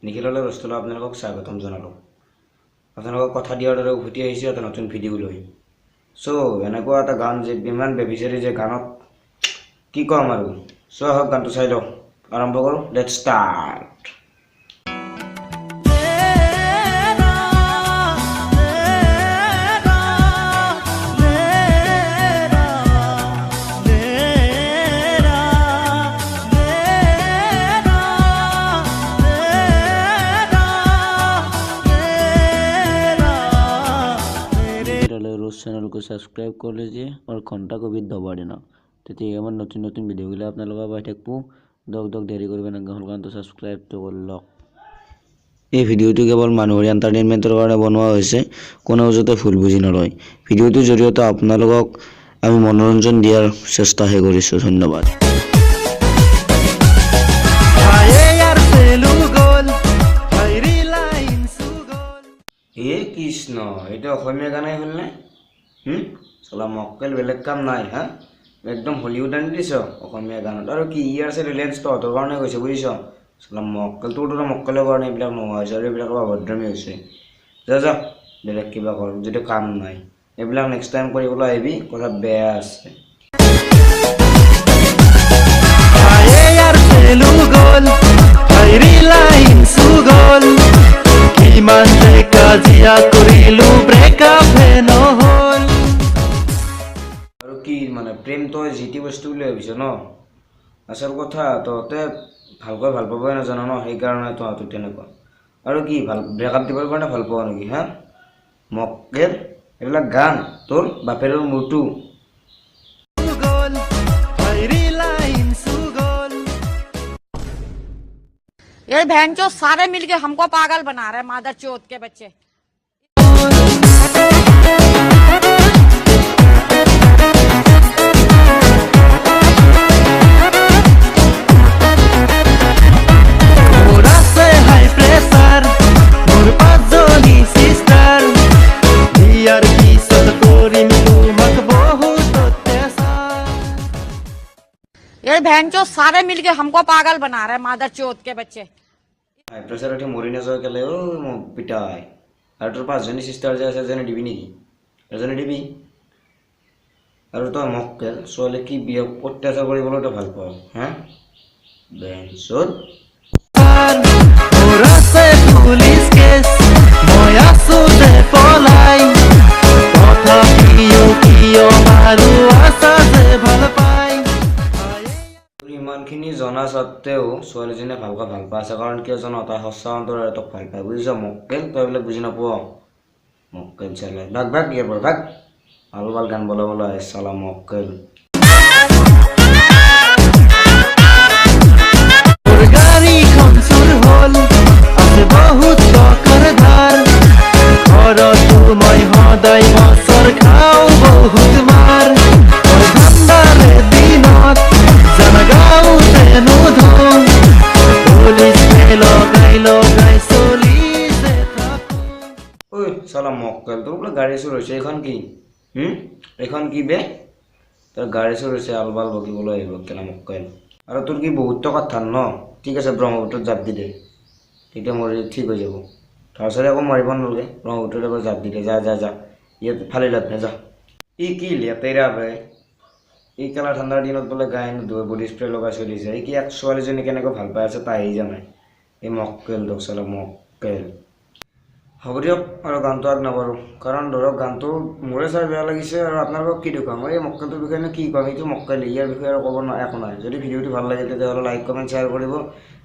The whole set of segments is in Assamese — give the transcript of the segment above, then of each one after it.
নিখিললৈ ৰস্তলৈ আপোনালোকক স্বাগতম জনালোঁ। আপোনালোকক কথা দিয়াৰ দৰে উভতি আহিছে এটা নতুন ভিডিঅ' লৈ। এনেকুৱা এটা গান যে ইমান বেবিচাৰি যে গানত কি ক'ম আৰু। আহক গানটো চাই লওঁ, আৰম্ভ কৰোঁ। Let's start. रोज चैनल को सब्सक्राइब कर लीजिए और घंटा को भी दबा देना तेती एमन नतुन नतुन भिडिओ गिला आपनालोक पाइ थाकबो। दक देरी करबेन ना, गानটো सब्सक्राइब तो कर लक। এই ভিডিওটো কেৱল মানুহৰ এণ্টাৰটেইনমেণ্টৰ কাৰণে বনোৱা হৈছে, কোনেও যাতে ভুল বুজি নলয়। ভিডিওটোৰ জৰিয়তে আপোনালোকক আমি মনোৰঞ্জন দিয়াৰ চেষ্টাহে কৰিছোঁ। ধন্যবাদ। কৃষ্ণ, এইটো অসমীয়া গানেই হ'ল নে? চলা মক্কেল বেলেগ কাম নাই হা, একদম হলিউড আনি দিছ অসমীয়া গানত। আৰু কি ইয়াৰ আছে ৰিলেঞ্চ তহঁতৰ কাৰণে কৈছে বুজিছ। চলা মক্কেল তোৰ দৰে মক্কেলৰ কাৰণে এইবিলাক নোহোৱা হৈছে আৰু এইবিলাকৰ অভদ্ৰামী হৈছে। যা বেলেগ কিবা কৰ, যদি কাম নাই এইবিলাক নেক্সট টাইম কৰিবলৈ আহিবি, কথা বেয়া আছে। আৰু কি মানে প্ৰেম তই যি টি বস্তু বুলি ভাবিছ ন? আচল কথা তহঁতে ভালকৈ ভাল পাবই নাজানো ন, সেইকাৰণে তহঁতৰ তেনেকুৱা। আৰু কি ভাল ব্ৰেকআপ দিবৰ কাৰণে ভাল পোৱা নেকি হা? মক্কেল এইবিলাক গান তোৰ বাপেৰৰ মূৰটো। ये बहनचोद सारे मिलके हमको पागल बना रहे हैं, मादर चोद के बच्चे। ये बहनचोद सारे मिलके हमको पागल बना रहे हैं, मादर चोद के बच्चे। হাই প্ৰেছাৰ উঠি মৰি নাযাওঁ কেলে মোক পিটাই। আৰু তোৰ 5জনী চিষ্টাৰ যে আছে, এজনী দিবি নেকি? এজনী দিবি। আৰু তই মক্কেল ছোৱালী কি বিয়া অত্যাচাৰ কৰিবলৈ তই ভাল পাওঁ হা? বেঞ্চত ইমানখিনি জনা স্বত্তেও ছোৱালীজনীয়ে ভালকৈ ভাল পাই আছে, কাৰণ কিয় জান? তাই সঁচা অন্তৰেৰে তোক ভাল পায় বুজিছ। মক্কেল তই এইবিলাক বুজি নাপোৱা। মক্কেল চালে ভাগ ইয়াৰ পৰা ভাগ। ভাল গান বলাবলৈ আহে চালা মক্কেল। চালা মক্কেল তোৰ বোলে গাড়ী চুৰ হৈছে, এইখন কি? এইখন কি বে? তোৰ গাড়ী চুৰ হৈছে, আলবাল বকিবলৈ আহিব কেলা মক্কেল। আৰু তোৰ কি বহুত টকাত ধান ন? ঠিক আছে ব্ৰহ্মপুত্ৰত জাপ দি দে, তেতিয়া মোৰ ঠিক হৈ যাব। তাৰপিছত একো মাৰিব নালাগে, ব্ৰহ্মপুত্ৰত এবাৰ জাপ দি দে। যা ইয়াত ফালি লাভ নে যা। কি লেতেৰা বে। এই কেলা ঠাণ্ডাৰ দিনত বোলে গাই নুধুৱে, বডি স্প্ৰে লগাই চলি যায়। এই কি এক ছোৱালীজনী কেনেকৈ ভাল পাই আছে তাইহে জানে। এই মক্কেল তোক চালা মক্কেল। হ'ব দিয়ক আৰু গানটো আগ নাবাঢ়ো, কাৰণ ধৰক গানটো মোৰে চাই বেয়া লাগিছে আৰু আপোনালোকক কি দেখুৱাম। এই মক্কেলটোৰ বিষয়ে কি ক'ম? এইটো মক্কেল, ইয়াৰ বিষয়ে আৰু ক'ব একো নাই। যদি ভিডিঅ'টো ভাল লাগিল তেতিয়াহ'লে লাইক কমেণ্ট শ্বেয়াৰ কৰিব।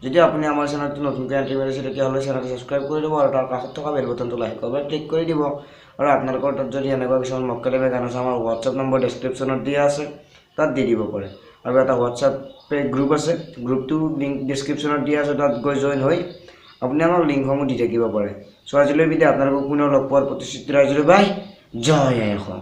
যদি আপুনি আমাৰ চেনেলটো নতুনকৈ এণ্ট্ৰি মাৰিছে তেতিয়াহ'লে চেনেলটো ছাবস্ক্ৰাইব কৰি দিব আৰু তাৰ কাষত থকা বেল বটনটো লাহেকৈ এবাৰ ক্লিক কৰি দিব। আৰু আপোনালোকৰ তাত যদি এনেকুৱা কিছুমান মক্কেলে গান আছে, আমাৰ হোৱাটছআপ নম্বৰ ডেছক্ৰিপশ্যনত দিয়া আছে, তাত দি দিব পাৰে। আৰু এটা হোৱাটছআপ গ্ৰুপ আছে, গ্ৰুপটো লিংক ডেছক্ৰিপশ্যনত দিয়া আছে, তাত গৈ জইন হৈ আপুনি আমাৰ লিংকসমূহ দি থাকিব পাৰে। আজিলৈ বিদায়, আপোনালোকক পুনৰ লগ পোৱাৰ প্ৰতিশ্ৰুতি ৰাখিলোঁ। বাই, জয় আই অসম।